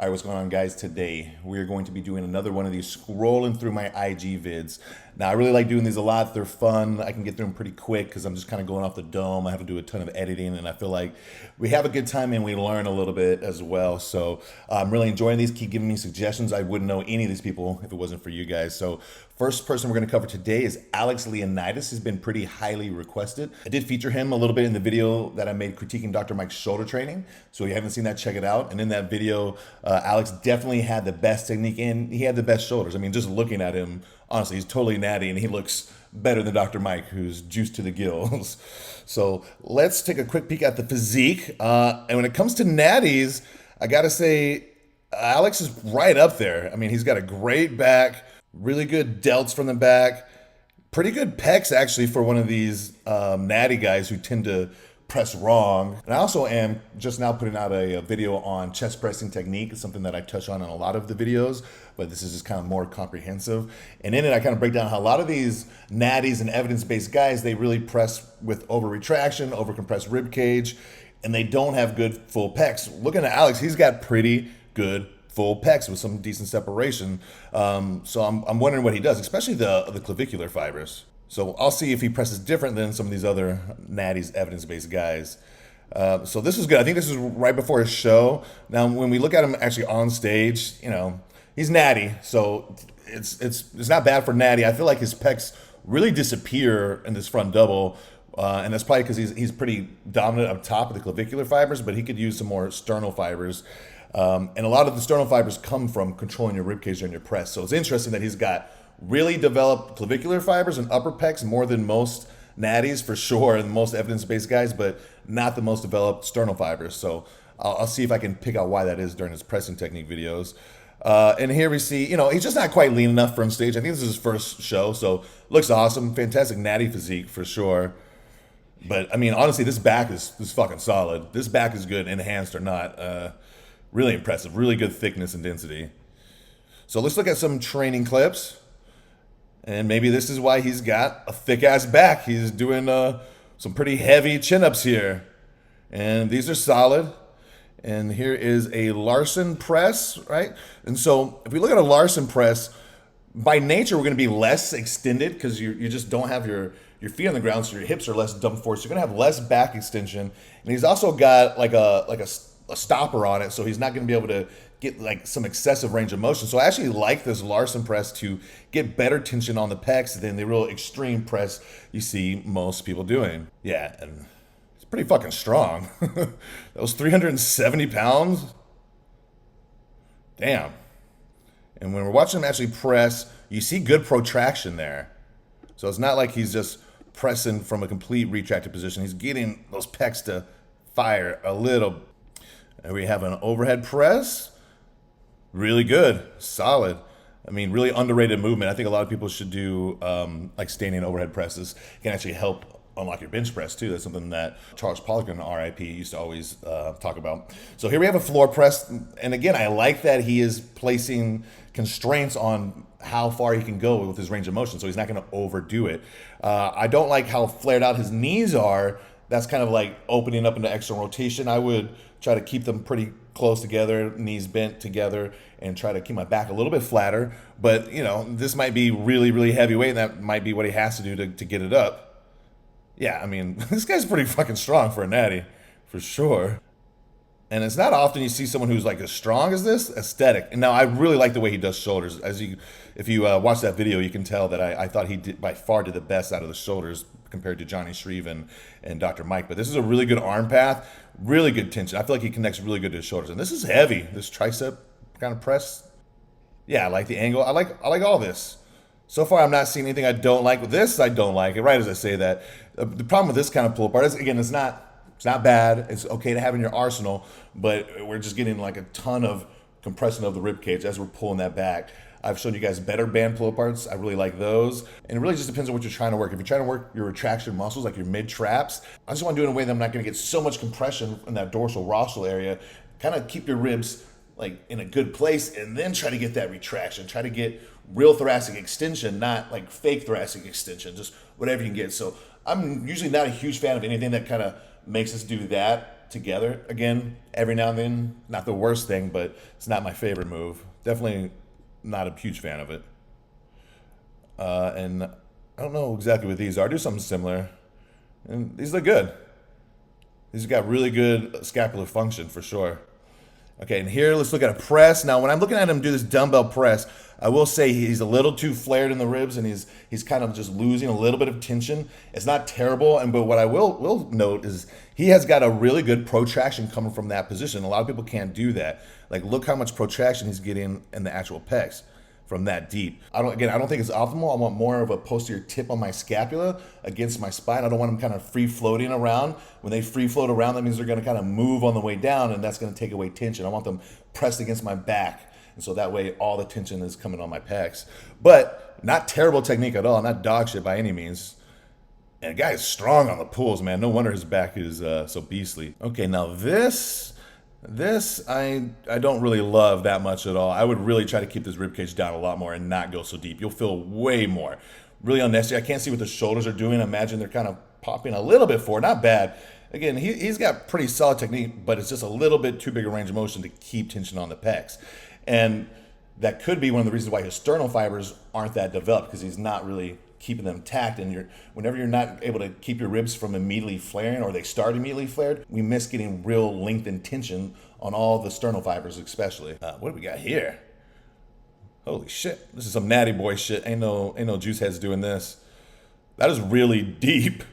All right, what's going on, guys? Today we're going to be doing another one of these scrolling through my IG vids. Now, I really like doing these a lot. They're fun. I can get through them pretty quick because I'm just kind of going off the dome. I have to do a ton of editing, and I feel like we have a good time and we learn a little bit as well. So I'm really enjoying these. Keep giving me suggestions. I wouldn't know any of these people if it wasn't for you guys. So first person we're going to cover today is Leonidas. He's been pretty highly requested. I did feature him a little bit in the video that I made critiquing Dr. Mike's shoulder training. So if you haven't seen that, check it out. And in that video, Alex definitely had the best technique and he had the best shoulders. I mean, just looking at him, honestly, he's totally natty and he looks better than Dr. Mike, who's juiced to the gills. So let's take a quick peek at the physique. And when it comes to natties, I gotta say, Alex is right up there. I mean, he's got a great back, really good delts from the back, pretty good pecs actually for one of these natty guys who tend to press wrong. And I also am just now putting out a video on chest pressing technique. It's something that I touch on in a lot of the videos, but this is just kind of more comprehensive. And in it, I kind of break down how a lot of these natties and evidence-based guys, they really press with over retraction, over compressed rib cage, and they don't have good full pecs. Looking at Alex, he's got pretty good full pecs with some decent separation. So I'm wondering what he does, especially the clavicular fibers. So I'll see if he presses different than some of these other natties evidence-based guys. So this is good. I think this is right before his show. Now, when we look at him actually on stage, you know, he's natty, so it's not bad for natty. I feel like his pecs really disappear in this front double, and that's probably because he's pretty dominant up top of the clavicular fibers, but he could use some more sternal fibers. And a lot of the sternal fibers come from controlling your ribcage during your press. So it's interesting that he's got really developed clavicular fibers and upper pecs more than most natties for sure, and most evidence-based guys, but not the most developed sternal fibers. So I'll see if I can pick out why that is during his pressing technique videos. And here we see, you know, he's just not quite lean enough for him stage. I think this is his first show, so looks awesome. Fantastic natty physique for sure. But I mean, honestly, this back is fucking solid. This back is good, enhanced or not. Really impressive, really good thickness and density. So let's look at some training clips. And maybe this is why he's got a thick-ass back. He's doing some pretty heavy chin-ups here. And these are solid. And here is a Larson press, right? And so if we look at a Larson press, by nature, we're going to be less extended because you just don't have your feet on the ground, so your hips are less dumped forward. So you're going to have less back extension. And he's also got like a stopper on it, so he's not going to be able to get like some excessive range of motion. So I actually like this Larson press to get better tension on the pecs than the real extreme press you see most people doing. Yeah, and it's pretty fucking strong. That was 370 pounds. Damn. And when we're watching him actually press, you see good protraction there. So it's not like he's just pressing from a complete retracted position. He's getting those pecs to fire a little. And we have an overhead press. Really good, solid. I mean, really underrated movement. I think a lot of people should do like standing overhead presses. It can actually help unlock your bench press too. That's something that Charles Poliquin, RIP, used to always talk about. So here we have a floor press. And again, I like that he is placing constraints on how far he can go with his range of motion. So he's not going to overdo it. I don't like how flared out his knees are. That's kind of like opening up into external rotation. I would try to keep them pretty close together, knees bent together, and try to keep my back a little bit flatter. But, you know, this might be really, really heavyweight, and that might be what he has to do to get it up. Yeah, I mean, this guy's pretty fucking strong for a natty, for sure. And it's not often you see someone who's like as strong as this, aesthetic. And now I really like the way he does shoulders. If you watch that video, you can tell that I thought he did by far the best out of the shoulders compared to Johnny Shreve and Dr. Mike. But this is a really good arm path, really good tension. I feel like he connects really good to his shoulders. And this is heavy, this tricep kind of press. Yeah, I like the angle. I like all this. So far, I'm not seeing anything I don't like. With this, I don't like it. Right as I say that, the problem with this kind of pull apart is, again, it's not bad. It's okay to have in your arsenal, but we're just getting like a ton of compression of the rib cage as we're pulling that back. I've shown you guys better band pull aparts. I really like those. And it really just depends on what you're trying to work. If you're trying to work your retraction muscles, like your mid traps, I just want to do it in a way that I'm not going to get so much compression in that dorsal rostral area. Kind of keep your ribs like in a good place, and then try to get that retraction. Try to get real thoracic extension, not like fake thoracic extension, just whatever you can get. So I'm usually not a huge fan of anything that kind of makes us do that together. Again, every now and then, not the worst thing, but it's not my favorite move. Definitely not a huge fan of it. And I don't know exactly what these are. I do something similar. And these look good. These got really good scapular function for sure. Okay, and here let's look at a press. Now, when I'm looking at him do this dumbbell press, I will say he's a little too flared in the ribs, and he's kind of just losing a little bit of tension. It's not terrible, but what I will note is he has got a really good protraction coming from that position. A lot of people can't do that. Like, look how much protraction he's getting in the actual pecs from that deep. I don't think it's optimal. I want more of a posterior tip on my scapula against my spine. I don't want them kind of free floating around. When they free float around, that means they're going to kind of move on the way down, and that's going to take away tension. I want them pressed against my back, and so that way all the tension is coming on my pecs. But not terrible technique at all, not dog shit by any means. And the guy is strong on the pulls, man. No wonder his back is so beastly. Okay, now this I don't really love that much at all. I would really try to keep this ribcage down a lot more and not go so deep. You'll feel way more. Really unnecessary. I can't see what the shoulders are doing. Imagine they're kind of popping a little bit forward. Not bad. Again, he's got pretty solid technique, but it's just a little bit too big a range of motion to keep tension on the pecs. And that could be one of the reasons why his sternal fibers aren't that developed, because he's not really keeping them tacked, and whenever you're not able to keep your ribs from immediately flaring, or they start immediately flared, we miss getting real length and tension on all the sternal fibers especially. What do we got here? Holy shit, this is some natty boy shit. Ain't no juice heads doing this. That is really deep,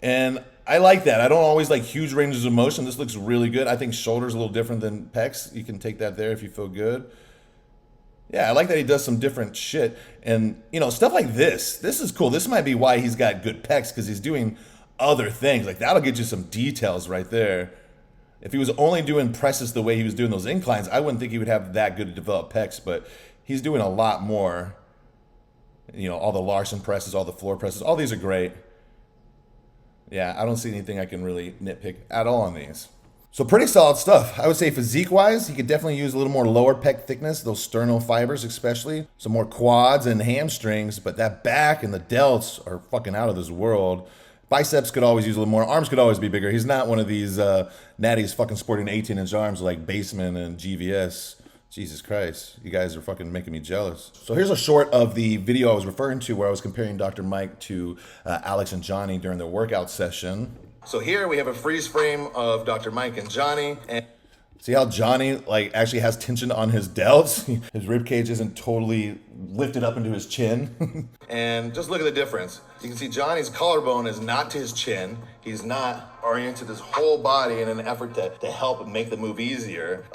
and I like that. I don't always like huge ranges of motion. This looks really good. I think shoulders a little different than pecs. You can take that there if you feel good. Yeah, I like that he does some different shit. And, stuff like this. This is cool. This might be why he's got good pecs, because he's doing other things. Like, that'll get you some details right there. If he was only doing presses the way he was doing those inclines, I wouldn't think he would have that good developed pecs, but he's doing a lot more. All the Larson presses, all the floor presses, all these are great. Yeah, I don't see anything I can really nitpick at all on these. So pretty solid stuff. I would say physique-wise, he could definitely use a little more lower pec thickness, those sternal fibers especially, some more quads and hamstrings, but that back and the delts are fucking out of this world. Biceps could always use a little more. Arms could always be bigger. He's not one of these natties fucking sporting 18-inch arms like Baseman and GVS. Jesus Christ, you guys are fucking making me jealous. So here's a short of the video I was referring to where I was comparing Dr. Mike to Alex and Johnny during their workout session. So here we have a freeze frame of Dr. Mike and Johnny. And see how Johnny actually has tension on his delts? His rib cage isn't totally lifted up into his chin. And just look at the difference. You can see Johnny's collarbone is not to his chin. He's not oriented his whole body in an effort to help make the move easier.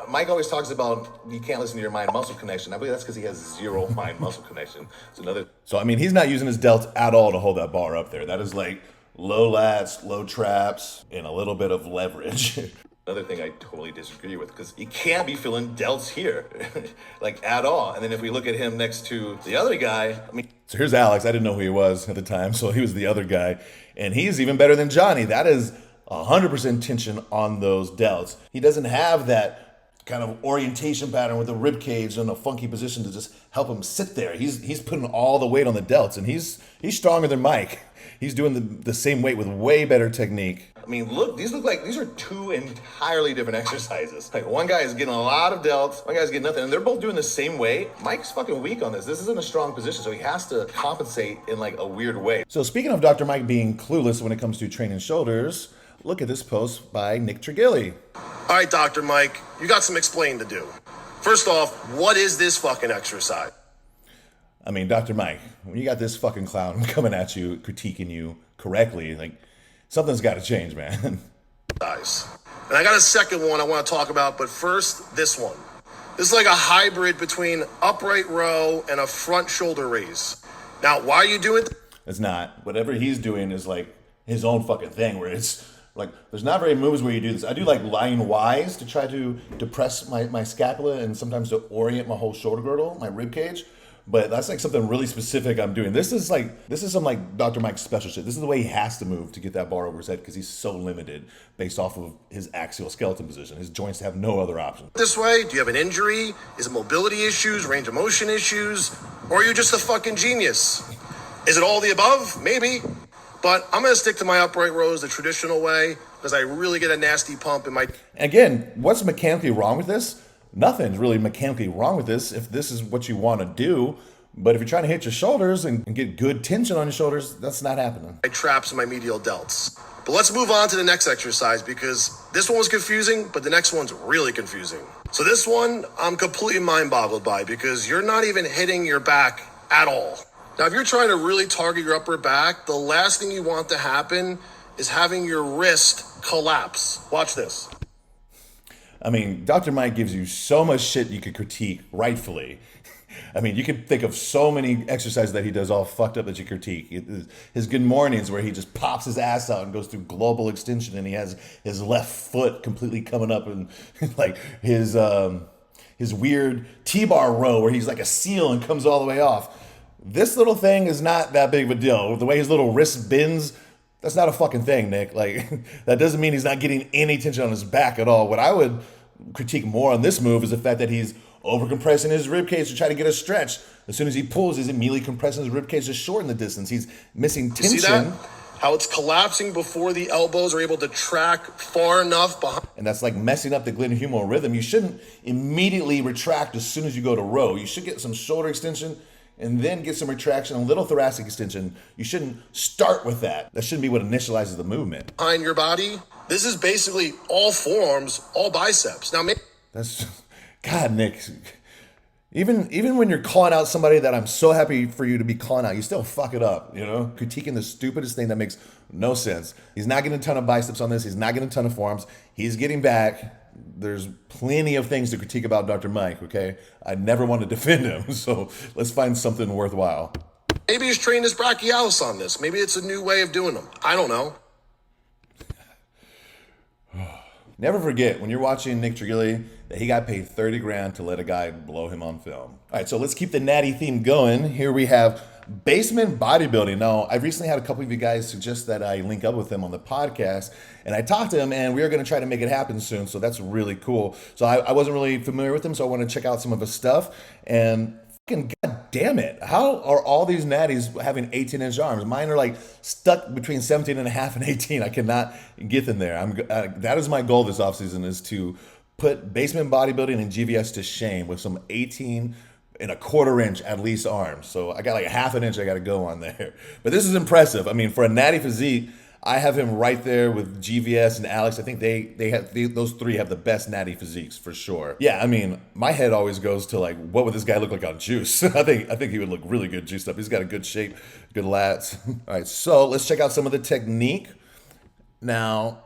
Mike always talks about you can't listen to your mind-muscle connection. I believe that's because he has zero mind-muscle connection. So, he's not using his delts at all to hold that bar up there. That is low lats, low traps, and a little bit of leverage. Another thing I totally disagree with, because you can't be feeling delts here, at all. And then if we look at him next to the other guy, So here's Alex. I didn't know who he was at the time, so he was the other guy. And he's even better than Johnny. That is 100% tension on those delts. He doesn't have that kind of orientation pattern with the rib cage in a funky position to just help him sit there. He's putting all the weight on the delts, and he's stronger than Mike. He's doing the same weight with way better technique. Look, these are two entirely different exercises. One guy is getting a lot of delts, one guy's getting nothing, and they're both doing the same weight. Mike's fucking weak on this. This isn't a strong position, so he has to compensate in a weird way. So speaking of Dr. Mike being clueless when it comes to training shoulders, look at this post by Nick Trigili. All right, Dr. Mike, you got some explaining to do. First off, what is this fucking exercise? Dr. Mike, when you got this fucking clown coming at you, critiquing you correctly, something's got to change, man. Guys, and I got a second one I want to talk about, but first, this one. This is like a hybrid between upright row and a front shoulder raise. Now, why are you doing it? It's not. Whatever he's doing is his own fucking thing, where it's there's not very moves where you do this. I do lying wise to try to depress my scapula and sometimes to orient my whole shoulder girdle, my rib cage. But that's something really specific I'm doing. This is some Dr. Mike's special shit. This is the way he has to move to get that bar over his head, because he's so limited based off of his axial skeleton position. His joints have no other option. This way? Do you have an injury? Is it mobility issues, range of motion issues? Or are you just a fucking genius? Is it all the above? Maybe. But I'm going to stick to my upright rows the traditional way. because I really get a nasty pump in my... Again, what's mechanically wrong with this? Nothing's really mechanically wrong with this if this is what you want to do. But if you're trying to hit your shoulders and get good tension on your shoulders, that's not happening. My traps and my medial delts. But let's move on to the next exercise because this one was confusing, but the next one's really confusing. So this one, I'm completely mind boggled by because you're not even hitting your back at all. Now, if you're trying to really target your upper back, the last thing you want to happen is having your wrist collapse. Watch this. I mean, Dr. Mike gives you so much shit you could critique rightfully. I mean, you can think of so many exercises that he does all fucked up that you critique. His good mornings where he just pops his ass out and goes through global extension and he has his left foot completely coming up and like his weird T-bar row where he's like a seal and comes all the way off. This little thing is not that big of a deal. The way his little wrist bends, that's not a fucking thing, Nick. Like, that doesn't mean he's not getting any tension on his back at all. What I would critique more on this move is the fact that he's overcompressing his ribcage to try to get a stretch. As soon as he pulls, he's immediately compressing his ribcage to shorten the distance. He's missing tension. You see that? How it's collapsing before the elbows are able to track far enough behind. And that's like messing up the glenohumeral rhythm. You shouldn't immediately retract as soon as you go to row. You should get some shoulder extension and then get some retraction, a little thoracic extension. You shouldn't start with that. That shouldn't be what initializes the movement. Behind your body. This is basically all forearms, all biceps. Now, that's, God, Nick, even when you're calling out somebody that I'm so happy for you to be calling out, you still fuck it up, you know? Critiquing the stupidest thing that makes no sense. He's not getting a ton of biceps on this. He's not getting a ton of forearms. He's getting back. There's plenty of things to critique about Dr. Mike, okay? I never want to defend him, so let's find something worthwhile. Maybe he's trained his brachialis on this. Maybe it's a new way of doing them. I don't know. Never forget, when you're watching Nick Trigili, that he got paid 30 grand to let a guy blow him on film. All right, so let's keep the natty theme going. Here we have basement bodybuilding. Now, I've recently had a couple of you guys suggest that I link up with him on the podcast, and I talked to him, and we are going to try to make it happen soon, so that's really cool. So I wasn't really familiar with him, so I want to check out some of his stuff, and fucking god damn it, how are all these natties having 18-inch arms? Mine are like stuck between 17 and a half and 18. I cannot get them there. That is my goal this offseason, is to put basement bodybuilding and GVS to shame with some 18 and a quarter inch at least arms. So I got like a half an inch I got to go on there. But this is impressive. I mean, for a natty physique, I have him right there with GVS and Alex. I think those three have the best natty physiques for sure. Yeah, I mean, my head always goes to like, what would this guy look like on juice? I think he would look really good juiced up. He's got a good shape, good lats. All right, so let's check out some of the technique. Now,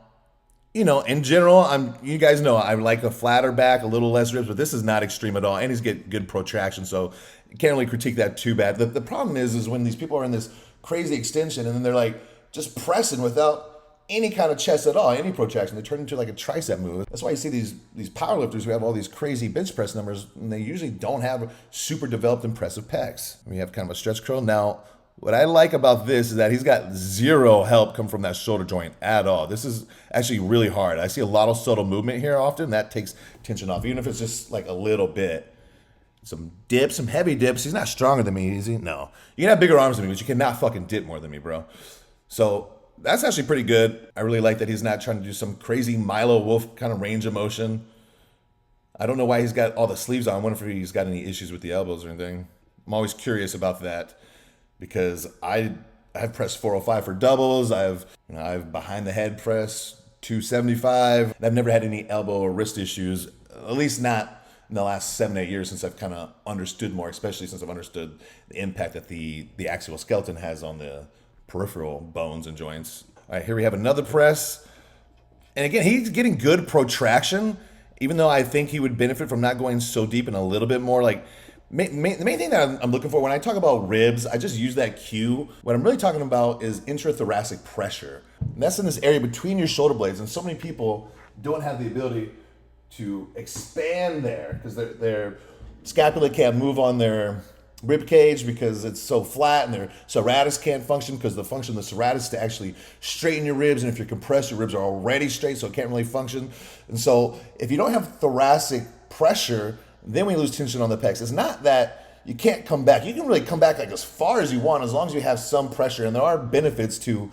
you know, in general, you guys know I like a flatter back, a little less ribs, but this is not extreme at all. And he's get good protraction, so you can't really critique that too bad. The problem is when these people are in this crazy extension and then they're like just pressing without any kind of chest at all, any protraction. They turn into like a tricep move. That's why you see these powerlifters who have all these crazy bench press numbers, and they usually don't have super developed impressive pecs. We have kind of a stretch curl. Now, what I like about this is that he's got zero help come from that shoulder joint at all. This is actually really hard. I see a lot of subtle movement here often. That takes tension off, even if it's just like a little bit. Some dips, some heavy dips. He's not stronger than me, is he? No. You can have bigger arms than me, but you cannot fucking dip more than me, bro. So that's actually pretty good. I really like that he's not trying to do some crazy Milo Wolf kind of range of motion. I don't know why he's got all the sleeves on. I wonder if he's got any issues with the elbows or anything. I'm always curious about that, because I have pressed 405 for doubles. I've behind the head press 275. I've never had any elbow or wrist issues, at least not in the last 7-8 years since I've kind of understood more, especially since I've understood the impact that the axial skeleton has on the peripheral bones and joints. All right, here we have another press. And again, he's getting good protraction, even though I think he would benefit from not going so deep and a little bit more like, the main thing that I'm looking for when I talk about ribs, I just use that cue. What I'm really talking about is intrathoracic pressure. And that's in this area between your shoulder blades. And so many people don't have the ability to expand there because their scapula can't move on their rib cage because it's so flat, and their serratus can't function because the function of the serratus is to actually straighten your ribs. And if you're compressed, your ribs are already straight, so it can't really function. And so if you don't have thoracic pressure, then we lose tension on the pecs. It's not that you can't come back. You can really come back like as far as you want as long as you have some pressure. And there are benefits to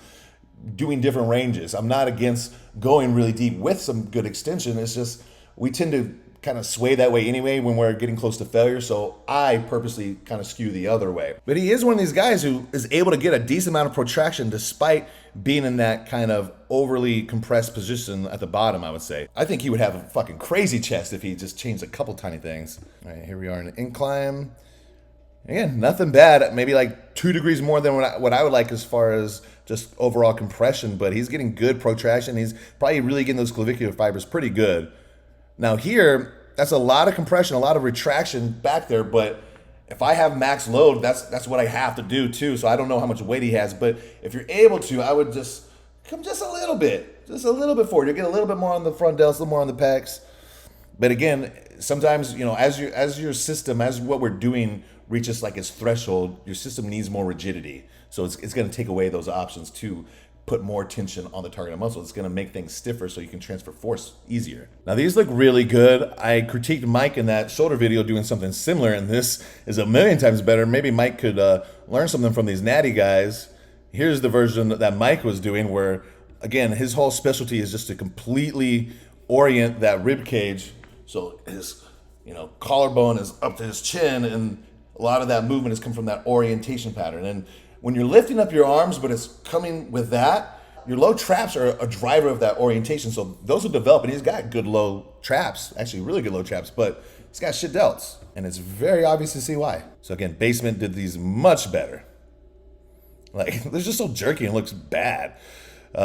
doing different ranges. I'm not against going really deep with some good extension. It's just we tend to kind of sway that way anyway when we're getting close to failure. So I purposely kind of skew the other way. But he is one of these guys who is able to get a decent amount of protraction despite being in that kind of overly compressed position at the bottom, I would say. I think he would have a fucking crazy chest if he just changed a couple tiny things. All right, here we are in an incline. Again, nothing bad. Maybe like 2 degrees more than what I would like as far as just overall compression, but he's getting good protraction. He's probably really getting those clavicular fibers pretty good. Now here, that's a lot of compression, a lot of retraction back there, but if I have max load, that's what I have to do too. So I don't know how much weight he has, but if you're able to, I would just come just a little bit forward. You'll get a little bit more on the front delts, a little more on the pecs. But again, sometimes, as your system, as what we're doing reaches like its threshold, your system needs more rigidity. So it's going to take away those options to put more tension on the target muscle. It's going to make things stiffer so you can transfer force easier. Now these look really good. I critiqued Mike in that shoulder video doing something similar, and this is a million times better. Maybe Mike could learn something from these natty guys. Here's the version that Mike was doing where, again, his whole specialty is just to completely orient that rib cage so his collarbone is up to his chin, and a lot of that movement has come from that orientation pattern. And when you're lifting up your arms, but it's coming with that, your low traps are a driver of that orientation. So those will develop, and he's got good low traps, actually really good low traps, but he's got shit delts, and it's very obvious to see why. So again, Basement did these much better. Like, they're just so jerky and looks bad.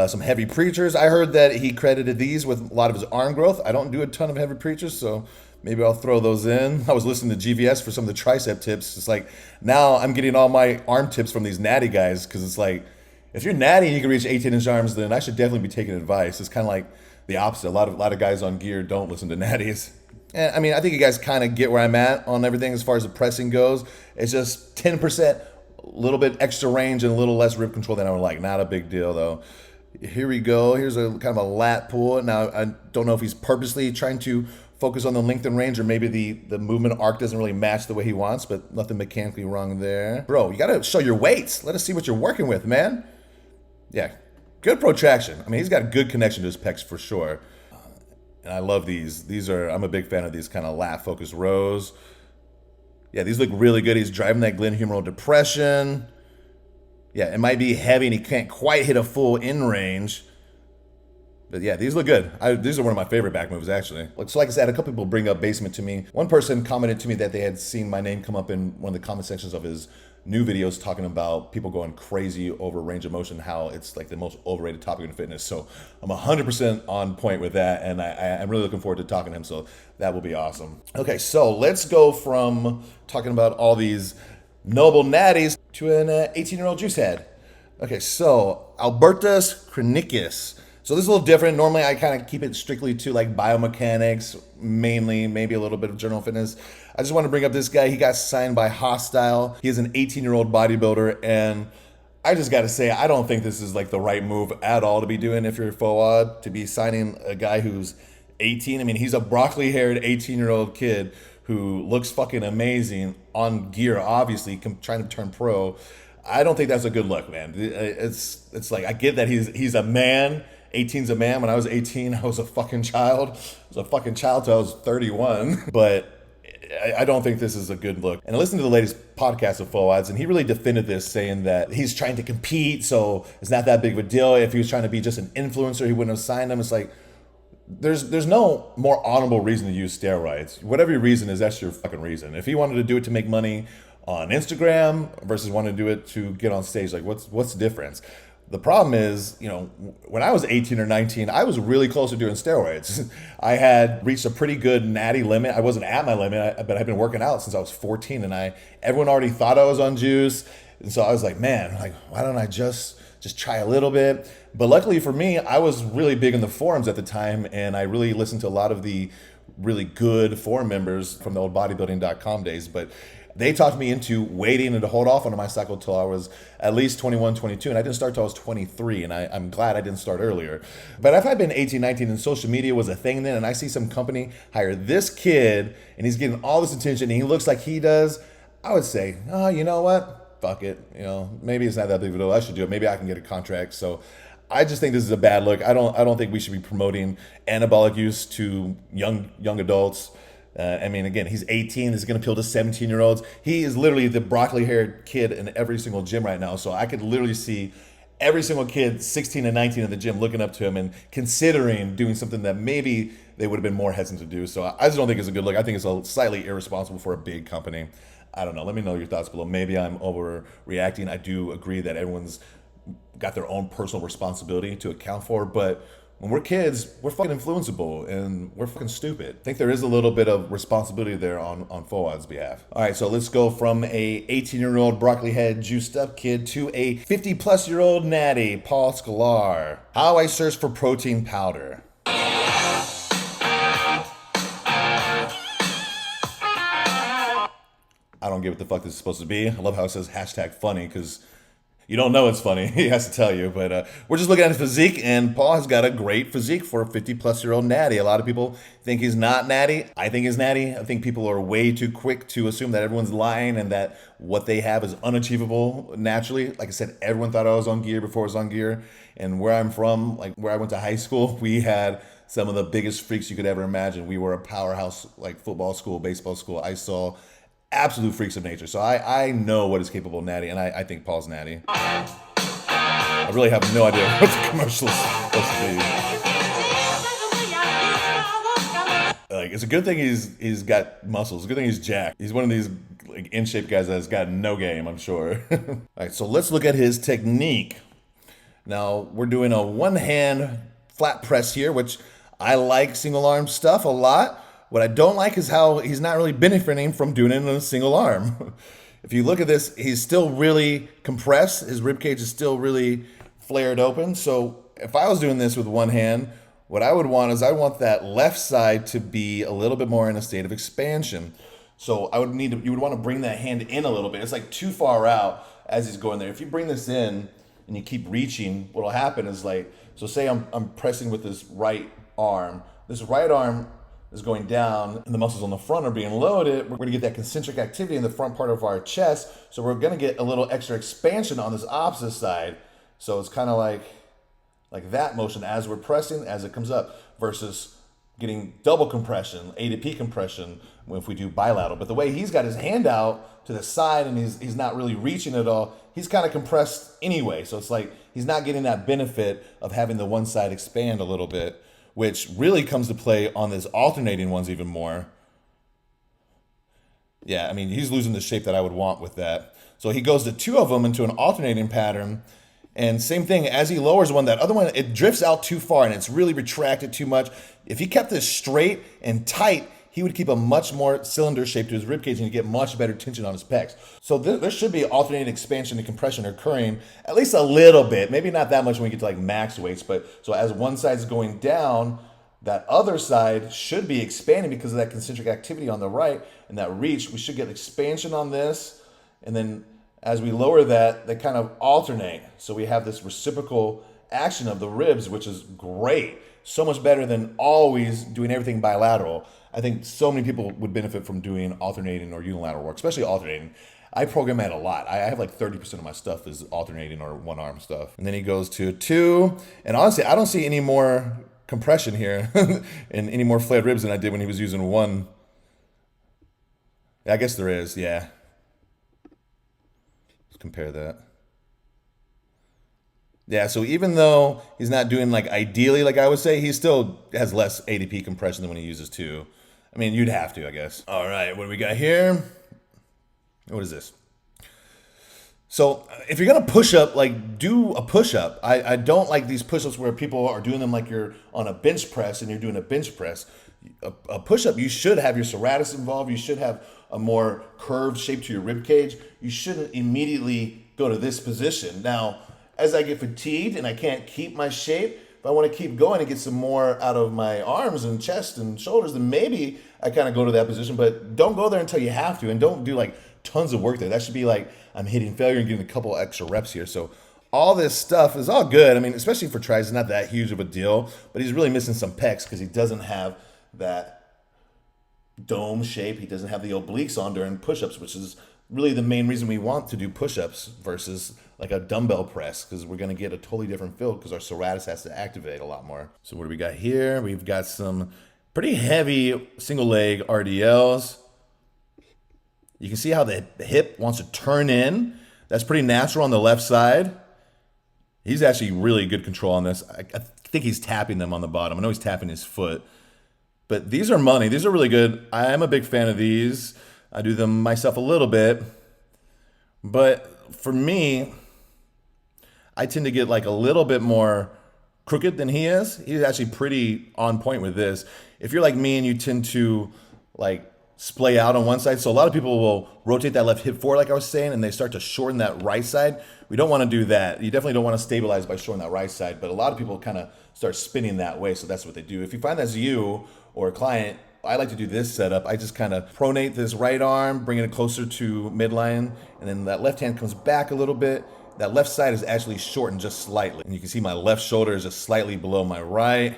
Some heavy preachers. I heard that he credited these with a lot of his arm growth. I don't do a ton of heavy preachers, so maybe I'll throw those in. I was listening to GVS for some of the tricep tips. It's like, now I'm getting all my arm tips from these natty guys, because it's like, if you're natty and you can reach 18-inch arms, then I should definitely be taking advice. It's kind of like the opposite. A lot of guys on gear don't listen to natties. And I mean, I think you guys kind of get where I'm at on everything as far as the pressing goes. It's just 10%, a little bit extra range and a little less rib control than I would like. Not a big deal, though. Here we go. Here's a kind of a lat pull. Now, I don't know if he's purposely trying to focus on the length and range, or maybe the movement arc doesn't really match the way he wants, but nothing mechanically wrong there. Bro, you got to show your weights. Let us see what you're working with, man. Yeah, good protraction. I mean, he's got a good connection to his pecs for sure. And I love these. I'm a big fan of these kind of lat focused rows. Yeah, these look really good. He's driving that glenohumeral depression. Yeah, it might be heavy and he can't quite hit a full in range. But yeah, these look good. These are one of my favorite back moves, actually. So like I said, a couple people bring up Basement to me. One person commented to me that they had seen my name come up in one of the comment sections of his new videos talking about people going crazy over range of motion, how it's like the most overrated topic in fitness. So I'm 100% on point with that, and I'm really looking forward to talking to him, so that will be awesome. Okay, so let's go from talking about all these noble natties to an 18-year-old juice head. Okay, so albertas, krinickis. So this is a little different. Normally I kind of keep it strictly to like biomechanics, mainly, maybe a little bit of general fitness. I just want to bring up this guy. He got signed by Hostile. He is an 18-year-old bodybuilder, and I just got to say, I don't think this is like the right move at all to be doing if you're forward, to be signing a guy who's 18. I mean, he's a broccoli-haired 18-year-old kid who looks fucking amazing on gear, obviously, trying to turn pro. I don't think that's a good look, man. It's like, I get that he's a man. 18's a man. When I was 18, I was a fucking child. I was a fucking child till I was 31. But I don't think this is a good look. And I listened to the latest podcast of Foads, and he really defended this, saying that he's trying to compete, so it's not that big of a deal. If he was trying to be just an influencer, he wouldn't have signed him. It's like, there's no more honorable reason to use steroids. Whatever your reason is, that's your fucking reason. If he wanted to do it to make money on Instagram versus wanting to do it to get on stage, like what's the difference? The problem is, when I was 18 or 19, I was really close to doing steroids. I had reached a pretty good natty limit. I wasn't at my limit, but I've been working out since I was 14, and everyone already thought I was on juice. And so I was like, man, why don't I just try a little bit? But luckily for me, I was really big in the forums at the time, and I really listened to a lot of the really good forum members from the old bodybuilding.com days. But they talked me into waiting and to hold off on my cycle till I was at least 21, 22. And I didn't start till I was 23. And I'm glad I didn't start earlier. But if I'd been 18, 19 and social media was a thing then, and I see some company hire this kid and he's getting all this attention and he looks like he does, I would say, oh, you know what? Fuck it. Maybe it's not that big of a deal. I should do it. Maybe I can get a contract. So I just think this is a bad look. I don't think we should be promoting anabolic use to young adults. I mean, again, he's 18. This is going to appeal to 17-year-olds. He is literally the broccoli-haired kid in every single gym right now. So I could literally see every single kid, 16 and 19 in the gym, looking up to him and considering doing something that maybe they would have been more hesitant to do. So I just don't think it's a good look. I think it's a slightly irresponsible for a big company. I don't know. Let me know your thoughts below. Maybe I'm overreacting. I do agree that everyone's got their own personal responsibility to account for, but when we're kids, we're fucking influenceable and we're fucking stupid. I think there is a little bit of responsibility there on Fouad's behalf. All right, so let's go from a 18-year-old broccoli head juiced up kid to a 50-plus-year-old natty, Paul Sklar. How I search for protein powder. I don't get what the fuck this is supposed to be. I love how it says #funny because you don't know it's funny. He has to tell you. But we're just looking at his physique, and Paul has got a great physique for a 50-plus-year-old natty. A lot of people think he's not natty. I think he's natty. I think people are way too quick to assume that everyone's lying and that what they have is unachievable naturally. Like I said, everyone thought I was on gear before I was on gear. And where I'm from, like where I went to high school, we had some of the biggest freaks you could ever imagine. We were a powerhouse, like football school, baseball school. I saw absolute freaks of nature. So I know what is capable of natty, and I think Paul's natty. I really have no idea what the commercial is supposed to be. Like, it's a good thing he's got muscles. It's a good thing he's jacked. He's one of these like in shape guys that's got no game, I'm sure. All right, so let's look at his technique. Now we're doing a one-hand flat press here, which I like single arm stuff a lot. What I don't like is how he's not really benefiting from doing it in a single arm. If you look at this, he's still really compressed. His rib cage is still really flared open. So if I was doing this with one hand, what I would want is I want that left side to be a little bit more in a state of expansion. So you would want to bring that hand in a little bit. It's like too far out as he's going there. If you bring this in and you keep reaching, what'll happen is like, so say I'm pressing with this right arm. This right arm is going down and the muscles on the front are being loaded. We're going to get that concentric activity in the front part of our chest. So we're going to get a little extra expansion on this opposite side. So it's kind of like that motion as we're pressing, as it comes up, versus getting double compression, ADP compression, if we do bilateral. But the way he's got his hand out to the side and he's not really reaching at all, he's kind of compressed anyway. So it's like he's not getting that benefit of having the one side expand a little bit, which really comes to play on this alternating ones even more. Yeah, I mean, he's losing the shape that I would want with that. So he goes to two of them into an alternating pattern. And same thing, as he lowers one, that other one, it drifts out too far and it's really retracted too much. If he kept this straight and tight, he would keep a much more cylinder shape to his ribcage and he'd get much better tension on his pecs. So there should be alternating expansion and compression occurring at least a little bit. Maybe not that much when we get to like max weights, but so as one side's going down, that other side should be expanding because of that concentric activity on the right and that reach. We should get expansion on this. And then as we lower that, they kind of alternate. So we have this reciprocal action of the ribs, which is great. So much better than always doing everything bilateral. I think so many people would benefit from doing alternating or unilateral work, especially alternating. I program that a lot. I have like 30% of my stuff is alternating or one arm stuff. And then he goes to two. And honestly, I don't see any more compression here and any more flared ribs than I did when he was using one. I guess there is, yeah. Let's compare that. Yeah, so even though he's not doing like ideally, like I would say, he still has less ADP compression than when he uses two. I mean, you'd have to, I guess. All right, what do we got here? What is this? So if you're going to push up, like do a push up. I don't like these push-ups where people are doing them like you're on a bench press and you're doing a bench press. A push-up, you should have your serratus involved. You should have a more curved shape to your rib cage. You shouldn't immediately go to this position. Now, as I get fatigued and I can't keep my shape, if I want to keep going and get some more out of my arms and chest and shoulders, then maybe I kind of go to that position. But don't go there until you have to, and don't do like tons of work there. That should be like I'm hitting failure and getting a couple extra reps here. So all this stuff is all good. I mean, especially for tries, it's not that huge of a deal, but he's really missing some pecs because he doesn't have that dome shape. He doesn't have the obliques on during push-ups, which is really the main reason we want to do push-ups versus like a dumbbell press, because we're going to get a totally different feel because our serratus has to activate a lot more. So what do we got here? We've got some pretty heavy single leg RDLs. You can see how the hip wants to turn in. That's pretty natural on the left side. He's actually really good control on this. I think he's tapping them on the bottom. I know he's tapping his foot. But these are money. These are really good. I am a big fan of these. I do them myself a little bit. But for me, I tend to get like a little bit more crooked than he is. He's actually pretty on point with this. If you're like me and you tend to like splay out on one side, so a lot of people will rotate that left hip forward like I was saying, and they start to shorten that right side. We don't want to do that. You definitely don't want to stabilize by shortening that right side, but a lot of people kind of start spinning that way, so that's what they do. If you find that's you or a client, I like to do this setup. I just kind of pronate this right arm, bring it closer to midline, and then that left hand comes back a little bit. That left side is actually shortened just slightly. And you can see my left shoulder is just slightly below my right,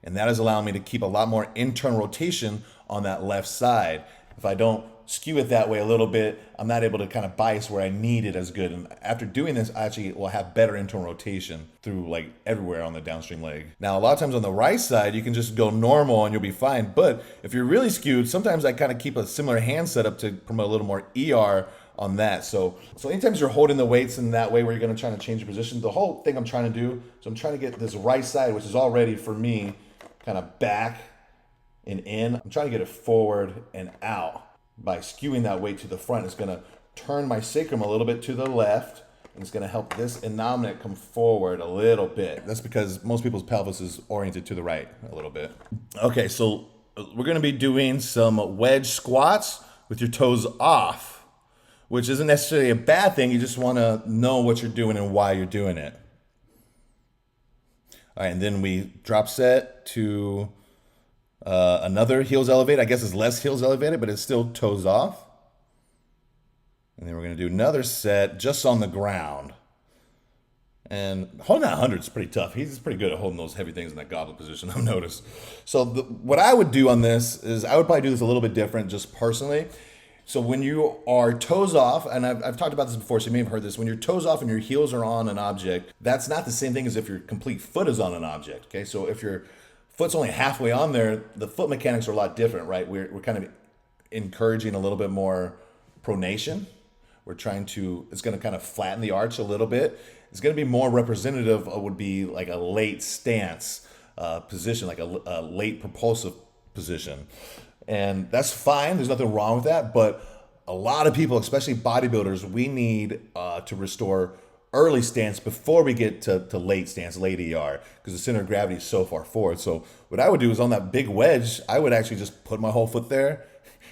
and that is allowing me to keep a lot more internal rotation on that left side. If I don't skew it that way a little bit, I'm not able to kind of bias where I need it as good. And after doing this, I actually will have better internal rotation through like everywhere on the downstream leg. Now, a lot of times on the right side, you can just go normal and you'll be fine. But if you're really skewed, sometimes I kind of keep a similar hand setup to promote a little more ER on that. So anytime you're holding the weights in that way where you're going to try to change your position, the whole thing I'm trying to do, so I'm trying to get this right side, which is already for me kind of back and in. I'm trying to get it forward and out. By skewing that weight to the front, it's going to turn my sacrum a little bit to the left, and it's going to help this innominate come forward a little bit. That's because most people's pelvis is oriented to the right a little bit. Okay, so we're going to be doing some wedge squats with your toes off, which isn't necessarily a bad thing. You just want to know what you're doing and why you're doing it. All right, and then we drop set to another heels elevated. I guess it's less heels elevated, but it's still toes off. And then we're going to do another set just on the ground. And holding that 100 is pretty tough. He's pretty good at holding those heavy things in that goblet position, I've noticed. So what I would do on this is I would probably do this a little bit different just personally. So when you are toes off, and I've talked about this before, so you may have heard this, when your toes off and your heels are on an object, that's not the same thing as if your complete foot is on an object, okay? So if your foot's only halfway on there, the foot mechanics are a lot different, right? We're kind of encouraging a little bit more pronation. We're trying to, it's going to kind of flatten the arch a little bit. It's going to be more representative of would be like a late stance position, like a late propulsive position. And that's fine. There's nothing wrong with that. But a lot of people, especially bodybuilders, we need to restore early stance before we get to late stance, late ER, because the center of gravity is so far forward. So what I would do is on that big wedge, I would actually just put my whole foot there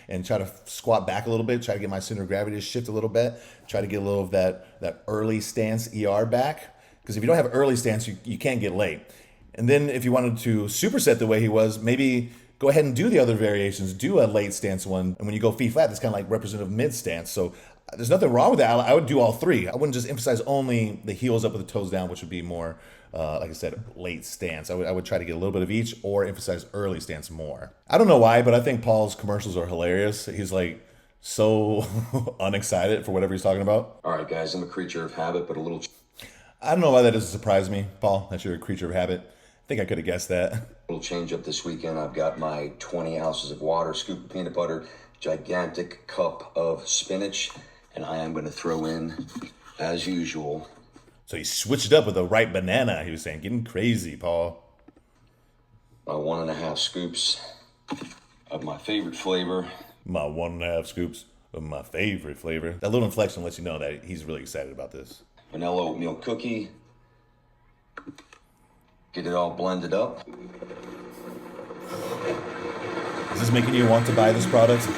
and try to squat back a little bit, try to get my center of gravity to shift a little bit, try to get a little of that early stance ER back. Because if you don't have early stance, you can't get late. And then if you wanted to superset the way he was, maybe go ahead and do the other variations. Do a late stance one. And when you go feet flat, that's kind of like representative mid stance. So there's nothing wrong with that. I would do all three. I wouldn't just emphasize only the heels up with the toes down, which would be more, like I said, late stance. I would try to get a little bit of each or emphasize early stance more. I don't know why, but I think Paul's commercials are hilarious. He's like so unexcited for whatever he's talking about. All right, guys, I'm a creature of habit, but a little... I don't know why that doesn't surprise me, Paul, that you're a creature of habit. I think I could have guessed that. Little change up this weekend. I've got my 20 ounces of water, scoop of peanut butter, gigantic cup of spinach, and I am going to throw in, as usual. So he switched up with a ripe banana, he was saying. Getting crazy, Paul. My 1.5 scoops of my favorite flavor. My 1.5 scoops of my favorite flavor. That little inflection lets you know that he's really excited about this. Vanilla oatmeal cookie. Get it all blended up. Is this making you want to buy this product?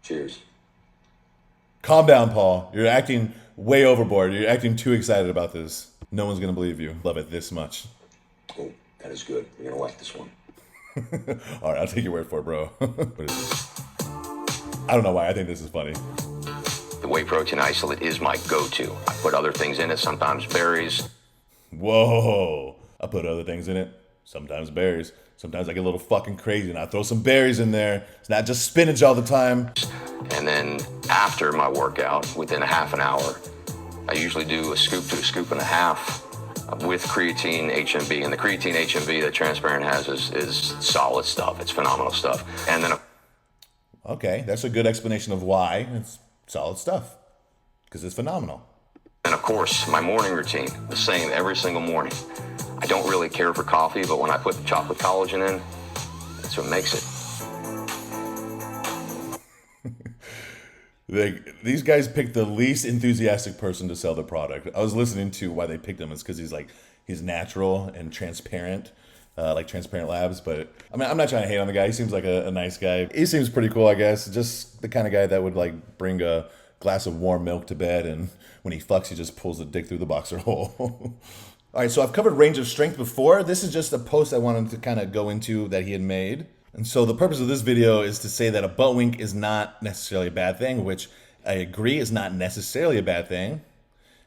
Cheers. Calm down, Paul. You're acting way overboard. You're acting too excited about this. No one's going to believe you. Love it this much. Oh, that is good. You're going to like this one. All right, I'll take your word for it, bro. What is it? I don't know why. I think this is funny. The whey protein isolate is my go-to. I put other things in it, sometimes berries. Whoa. I put other things in it. Sometimes berries. Sometimes I get a little fucking crazy and I throw some berries in there. It's not just spinach all the time. And then after my workout, within a half an hour, I usually do a scoop to a scoop and a half with creatine HMB. And the creatine HMB that Transparent has is solid stuff. It's phenomenal stuff. And then Okay, that's a good explanation of why it's solid stuff. Because it's phenomenal. And of course, my morning routine, the same every single morning. I don't really care for coffee, but when I put the chocolate collagen in, that's what makes it. These guys picked the least enthusiastic person to sell the product. I was listening to why they picked him. It's because he's natural and transparent, like Transparent Labs. But I mean, I'm not trying to hate on the guy. He seems like a nice guy. He seems pretty cool, I guess. Just the kind of guy that would like bring a glass of warm milk to bed, and when he fucks, he just pulls the dick through the boxer hole. All right, so I've covered range of strength before. This is just a post I wanted to kind of go into that he had made. And so the purpose of this video is to say that a butt wink is not necessarily a bad thing, which I agree is not necessarily a bad thing.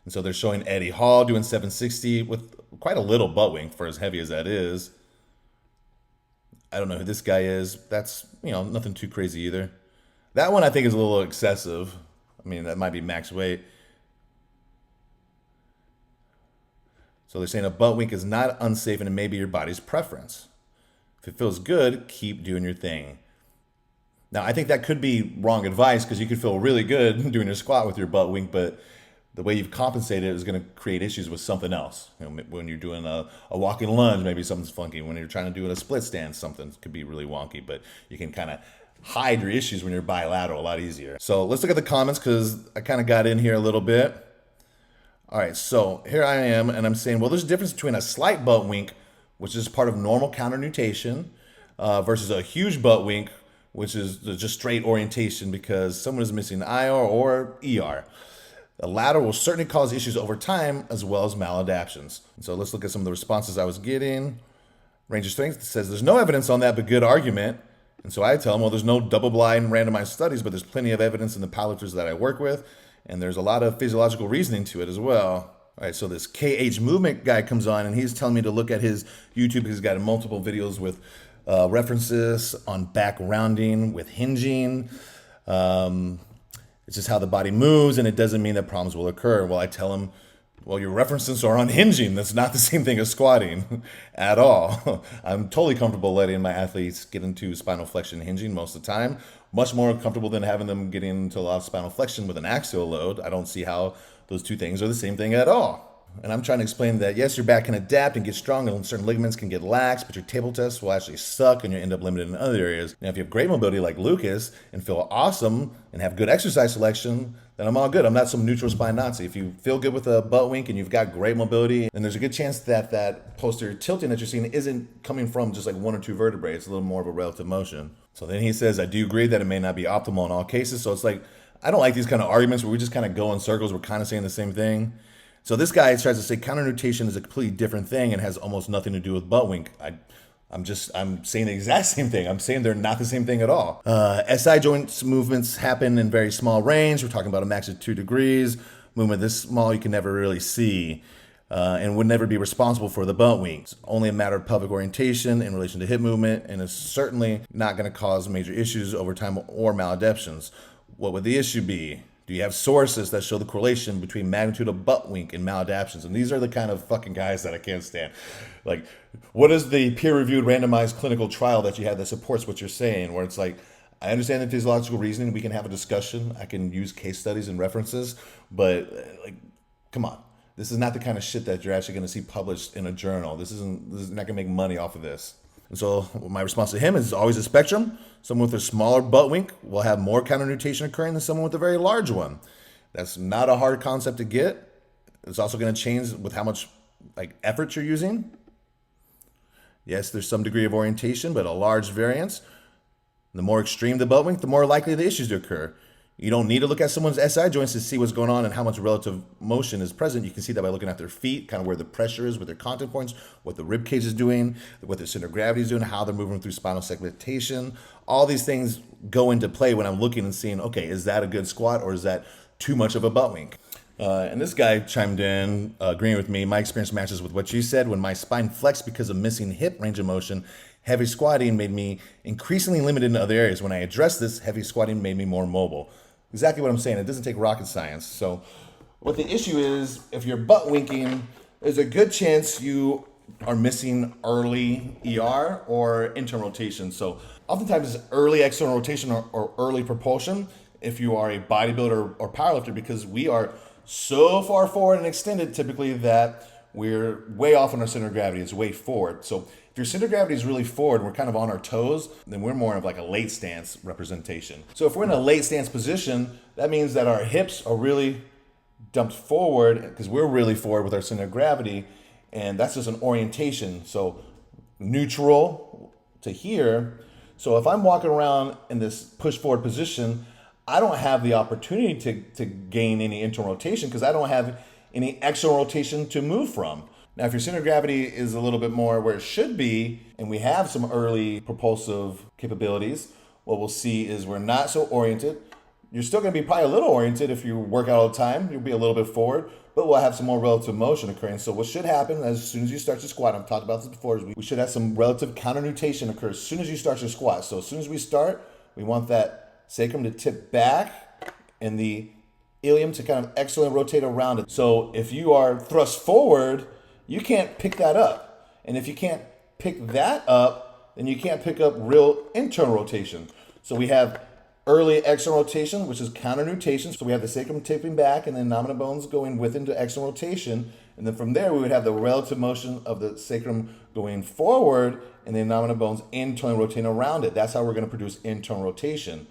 And so they're showing Eddie Hall doing 760 with quite a little butt wink for as heavy as that is. I don't know who this guy is. That's, nothing too crazy either. That one I think is a little excessive. I mean, that might be max weight. So they're saying a butt wink is not unsafe and it may be your body's preference. If it feels good, keep doing your thing. Now, I think that could be wrong advice because you could feel really good doing your squat with your butt wink, but the way you've compensated is going to create issues with something else. When you're doing a walking lunge, maybe something's funky. When you're trying to do a split stance, something could be really wonky, but you can kind of hide your issues when you're bilateral a lot easier. So let's look at the comments because I kind of got in here a little bit. All right, so here I am, and I'm saying, well, there's a difference between a slight butt wink, which is part of normal counter nutation, versus a huge butt wink, which is just straight orientation because someone is missing IR or ER. The latter will certainly cause issues over time as well as maladaptions. And so let's look at some of the responses I was getting. Range of Strength says there's no evidence on that, but good argument. And so I tell them, well, there's no double-blind randomized studies, but there's plenty of evidence in the powerlifters that I work with. And there's a lot of physiological reasoning to it as well. All right, so this KH Movement guy comes on, and he's telling me to look at his YouTube. He's got multiple videos with references on back rounding with hinging. It's just how the body moves, and it doesn't mean that problems will occur. Well, I tell him, well, your references are on hinging. That's not the same thing as squatting at all. I'm totally comfortable letting my athletes get into spinal flexion hinging most of the time. Much more comfortable than having them get into a lot of spinal flexion with an axial load. I don't see how those two things are the same thing at all. And I'm trying to explain that, yes, your back can adapt and get strong, and certain ligaments can get lax, but your table tests will actually suck, and you end up limited in other areas. Now, if you have great mobility like Lucas and feel awesome and have good exercise selection, then I'm all good. I'm not some neutral spine Nazi. If you feel good with a butt wink and you've got great mobility, then there's a good chance that that posterior tilting that you're seeing isn't coming from just like one or two vertebrae. It's a little more of a relative motion. So then he says, I do agree that it may not be optimal in all cases. So it's like, I don't like these kind of arguments where we just kind of go in circles. We're kind of saying the same thing. So this guy tries to say counter nutation is a completely different thing and has almost nothing to do with butt wink. I'm saying the exact same thing. I'm saying they're not the same thing at all. SI joints movements happen in very small range. We're talking about a max of 2 degrees. Movement this small you can never really see and would never be responsible for the butt wink. It's only a matter of pelvic orientation in relation to hip movement, and is certainly not going to cause major issues over time or maladaptions. What would the issue be? Do you have sources that show the correlation between magnitude of butt wink and maladaptions? And these are the kind of fucking guys that I can't stand. Like, what is the peer-reviewed randomized clinical trial that you have that supports what you're saying? Where it's like, I understand the physiological reasoning. We can have a discussion. I can use case studies and references. But, like, come on. This is not the kind of shit that you're actually going to see published in a journal. This is not going to make money off of this. And so my response to him is always a spectrum. Someone with a smaller butt wink will have more counter nutation occurring than someone with a very large one. That's not a hard concept to get. It's also going to change with how much effort you're using. Yes, there's some degree of orientation, but a large variance. The more extreme the butt wink, the more likely the issues to occur. You don't need to look at someone's SI joints to see what's going on and how much relative motion is present. You can see that by looking at their feet, kind of where the pressure is with their contact points, what the rib cage is doing, what their center of gravity is doing, how they're moving through spinal segmentation. All these things go into play when I'm looking and seeing, okay, is that a good squat or is that too much of a butt wink? And this guy chimed in, agreeing with me. My experience matches with what you said. When my spine flexed because of missing hip range of motion, heavy squatting made me increasingly limited in other areas. When I addressed this, heavy squatting made me more mobile. Exactly what I'm saying. It doesn't take rocket science. So what the issue is, if you're butt winking, there's a good chance you are missing early ER or internal rotation. So oftentimes it's early external rotation or early propulsion if you are a bodybuilder or powerlifter, because we are so far forward and extended typically that we're way off on our center of gravity. It's way forward. So if your center of gravity is really forward and we're kind of on our toes, then we're more of like a late stance representation. So if we're in a late stance position, that means that our hips are really dumped forward because we're really forward with our center of gravity, and that's just an orientation. So neutral to here. So if I'm walking around in this push forward position, I don't have the opportunity to gain any internal rotation because I don't have any external rotation to move from. Now, if your center of gravity is a little bit more where it should be, and we have some early propulsive capabilities, what we'll see is we're not so oriented. You're still going to be probably a little oriented if you work out all the time. You'll be a little bit forward, but we'll have some more relative motion occurring. So what should happen as soon as you start to squat, I've talked about this before, is we should have some relative counter-nutation occur as soon as you start your squat. So as soon as we start, we want that sacrum to tip back and the ilium to kind of externally rotate around it. So if you are thrust forward, you can't pick that up. And if you can't pick that up, then you can't pick up real internal rotation. So we have early external rotation, which is counter-nutation. So we have the sacrum tipping back and then nominal bones going with into external rotation. And then from there, we would have the relative motion of the sacrum going forward and the nominal bones internally rotating around it. That's how we're going to produce internal rotation.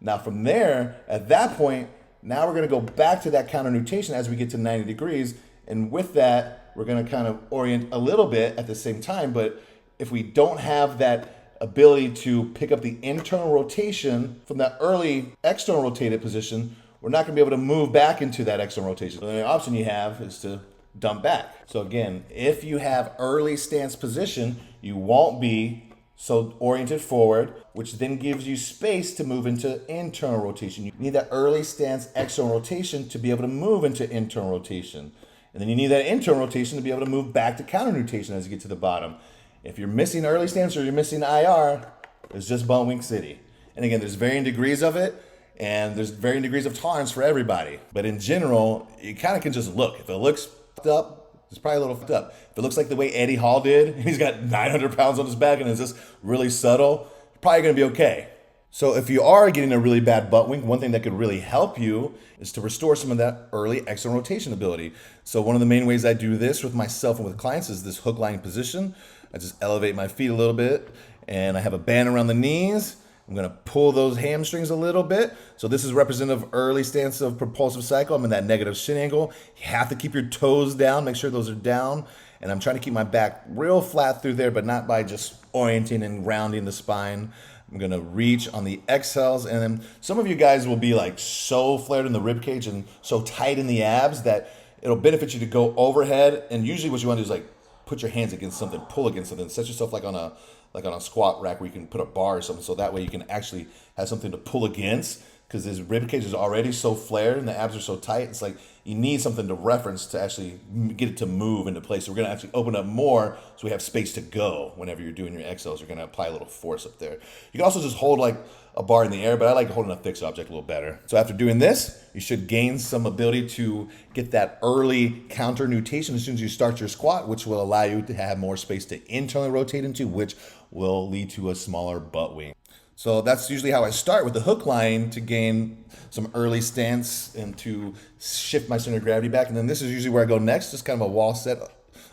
Now from there, at that point, now we're going to go back to that counter-nutation as we get to 90 degrees. And with that, we're going to kind of orient a little bit at the same time. But if we don't have that ability to pick up the internal rotation from that early external rotated position, we're not going to be able to move back into that external rotation. So the only option you have is to dump back. So again, if you have early stance position, you won't be so oriented forward, which then gives you space to move into internal rotation. You need that early stance external rotation to be able to move into internal rotation. And then you need that internal rotation to be able to move back to counter nutation as you get to the bottom. If you're missing early stance or you're missing IR, it's just bone wing city. And again, there's varying degrees of it, and there's varying degrees of tolerance for everybody. But in general, you kind of can just look. If it looks fucked up, it's probably a little fucked up. If it looks like the way Eddie Hall did, he's got 900 pounds on his back and it's just really subtle, probably going to be okay. So if you are getting a really bad butt wink, one thing that could really help you is to restore some of that early external rotation ability. So one of the main ways I do this with myself and with clients is this hook lying position. I just elevate my feet a little bit and I have a band around the knees. I'm going to pull those hamstrings a little bit. So this is representative of early stance of propulsive cycle. I'm in that negative shin angle. You have to keep your toes down. Make sure those are down. And I'm trying to keep my back real flat through there, but not by just orienting and rounding the spine. I'm going to reach on the exhales. And then some of you guys will be like so flared in the rib cage and so tight in the abs that it'll benefit you to go overhead. And usually what you want to do is like put your hands against something, pull against something, set yourself like on a squat rack where you can put a bar or something, so that way you can actually have something to pull against, because this rib cage is already so flared and the abs are so tight. It's like you need something to reference to actually get it to move into place. So we're going to actually open up more so we have space to go whenever you're doing your exhales. You're going to apply a little force up there. You can also just hold like a bar in the air, but I like holding a fixed object a little better. So after doing this, you should gain some ability to get that early counter nutation as soon as you start your squat, which will allow you to have more space to internally rotate into, which will lead to a smaller butt wing. So that's usually how I start, with the hook line to gain some early stance and to shift my center of gravity back. And then this is usually where I go next, just kind of a wall set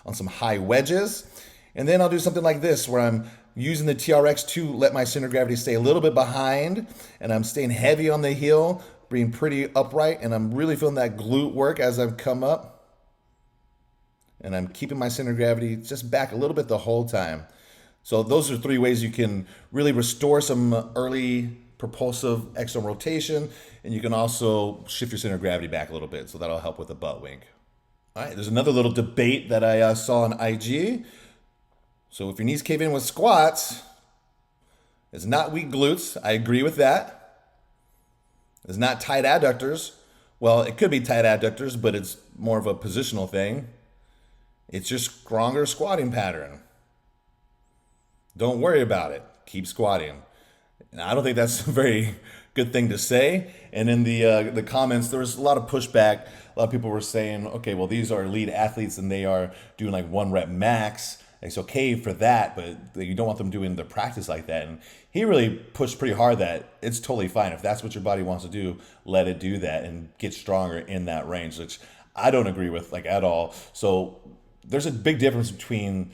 on some high wedges. And then I'll do something like this where I'm using the TRX to let my center of gravity stay a little bit behind, and I'm staying heavy on the heel, being pretty upright, and I'm really feeling that glute work as I've come up. And I'm keeping my center of gravity just back a little bit the whole time. So those are 3 ways you can really restore some early propulsive external rotation, and you can also shift your center of gravity back a little bit, so that'll help with the butt wink. All right, there's another little debate that I saw on IG. So if your knees cave in with squats, it's not weak glutes. I agree with that. It's not tight adductors. Well, it could be tight adductors, but it's more of a positional thing. It's your stronger squatting pattern. Don't worry about it. Keep squatting. And I don't think that's a very good thing to say. And in the comments, there was a lot of pushback. A lot of people were saying, okay, well, these are elite athletes and they are doing like 1 rep max. It's okay for that, but you don't want them doing their practice like that. And he really pushed pretty hard that it's totally fine. If that's what your body wants to do, let it do that and get stronger in that range, which I don't agree with like at all. So there's a big difference between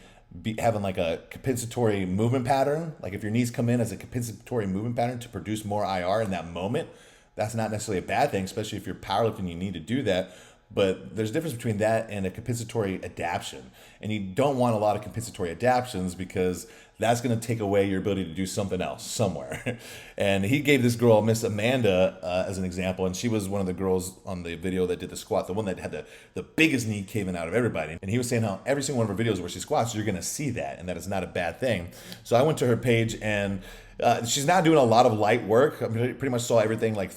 having like a compensatory movement pattern. Like if your knees come in as a compensatory movement pattern to produce more IR in that moment, that's not necessarily a bad thing, especially if you're powerlifting, you need to do that. But there's a difference between that and a compensatory adaptation. And you don't want a lot of compensatory adaptations because that's going to take away your ability to do something else somewhere. And he gave this girl, Miss Amanda, as an example. And she was one of the girls on the video that did the squat, the one that had the biggest knee caving out of everybody. And he was saying how every single one of her videos where she squats, you're going to see that. And that is not a bad thing. So I went to her page and she's not doing a lot of light work. I pretty much saw everything like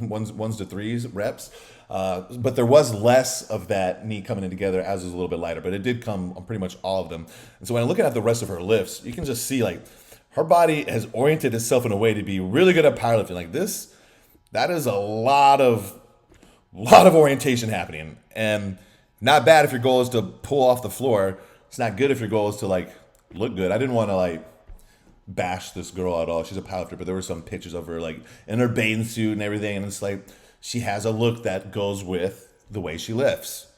ones to threes reps. But there was less of that knee coming in together as it was a little bit lighter, but it did come on pretty much all of them. And so when I'm looking at the rest of her lifts, you can just see like her body has oriented itself in a way to be really good at powerlifting. Like this, that is a lot of orientation happening, and not bad if your goal is to pull off the floor. It's not good if your goal is to like look good. I didn't want to like bash this girl at all. She's a powerlifter, but there were some pictures of her like in her bathing suit and everything, and it's like she has a look that goes with the way she lifts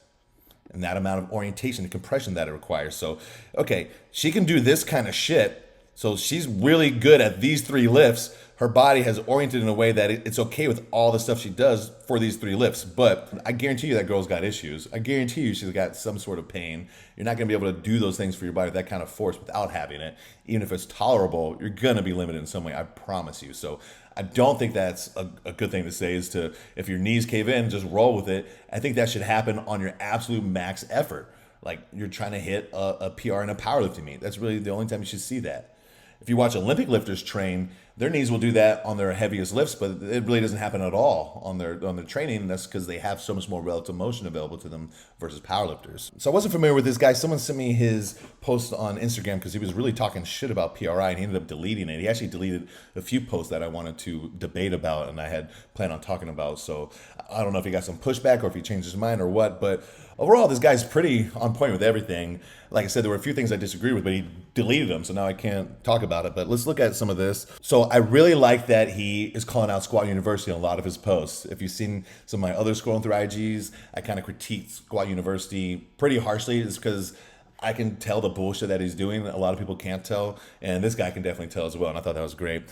and that amount of orientation and compression that it requires. So, okay, she can do this kind of shit. So she's really good at these 3 lifts. Her body has oriented in a way that it's okay with all the stuff she does for these 3 lifts. But I guarantee you that girl's got issues. I guarantee you she's got some sort of pain. You're not going to be able to do those things for your body with that kind of force without having it. Even if it's tolerable, you're going to be limited in some way. I promise you. So I don't think that's a good thing to say, is to, if your knees cave in, just roll with it. I think that should happen on your absolute max effort. Like you're trying to hit a PR in a powerlifting meet. That's really the only time you should see that. If you watch Olympic lifters train, their knees will do that on their heaviest lifts, but it really doesn't happen at all on their training. That's because they have so much more relative motion available to them versus powerlifters. So I wasn't familiar with this guy. Someone sent me his post on Instagram because he was really talking shit about PRI, and he ended up deleting it. He actually deleted a few posts that I wanted to debate about and I had planned on talking about. So I don't know if he got some pushback or if he changed his mind or what, but overall, this guy's pretty on point with everything. Like I said, there were a few things I disagreed with, but he deleted them, so now I can't talk about it. But let's look at some of this. So I really like that he is calling out Squat University on a lot of his posts. If you've seen some of my other scrolling through IGs, I kind of critique Squat University pretty harshly. It's because I can tell the bullshit that he's doing. A lot of people can't tell, and this guy can definitely tell as well, and I thought that was great.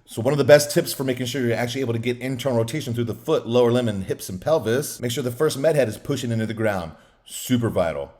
So one of the best tips for making sure you're actually able to get internal rotation through the foot, lower limb, and hips and pelvis, make sure the first med head is pushing into the ground. Super vital.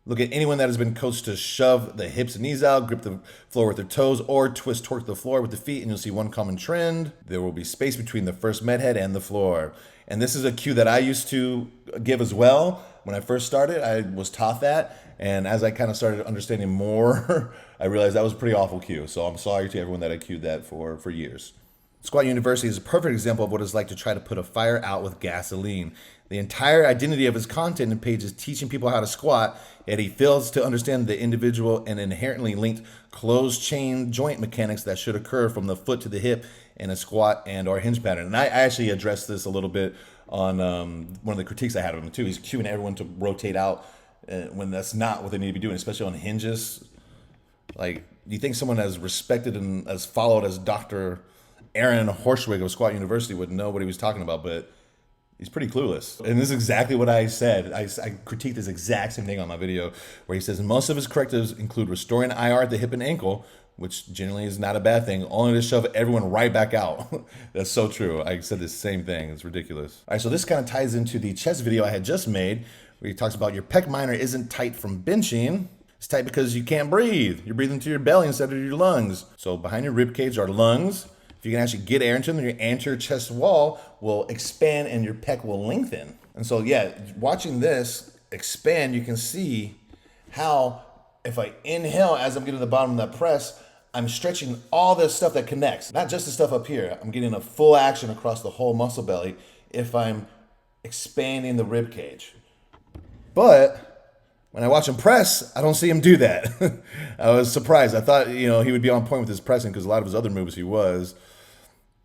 Look at anyone that has been coached to shove the hips and knees out, grip the floor with their toes, or twist torque the floor with the feet, and you'll see one common trend. There will be space between the first med head and the floor. And this is a cue that I used to give as well. When I first started, I was taught that. And as I kind of started understanding more, I realized that was a pretty awful cue. So I'm sorry to everyone that I cued that for years. Squat University is a perfect example of what it's like to try to put a fire out with gasoline. The entire identity of his content and page is teaching people how to squat, yet he fails to understand the individual and inherently linked closed chain joint mechanics that should occur from the foot to the hip in a squat and or hinge pattern. And I actually addressed this a little bit on one of the critiques I had of him too. He's cueing everyone to rotate out when that's not what they need to be doing, especially on hinges. Like, you think someone as respected and as followed as Dr. Aaron Horschwig of Squat University would know what he was talking about, but he's pretty clueless. And this is exactly what I said. I critiqued this exact same thing on my video, where he says most of his correctives include restoring IR at the hip and ankle, which generally is not a bad thing, only to shove everyone right back out. That's so true. I said the same thing. It's ridiculous. All right, so this kind of ties into the chest video I had just made, where he talks about your pec minor isn't tight from benching. It's tight because you can't breathe. You're breathing through your belly instead of your lungs. So behind your rib cage are lungs. If you can actually get air into them, your anterior chest wall will expand and your pec will lengthen. And so, yeah, watching this expand, you can see how if I inhale as I'm getting to the bottom of that press, I'm stretching all this stuff that connects, not just the stuff up here. I'm getting a full action across the whole muscle belly if I'm expanding the rib cage. But when I watch him press, I don't see him do that. I was surprised. I thought, he would be on point with his pressing because a lot of his other moves he was.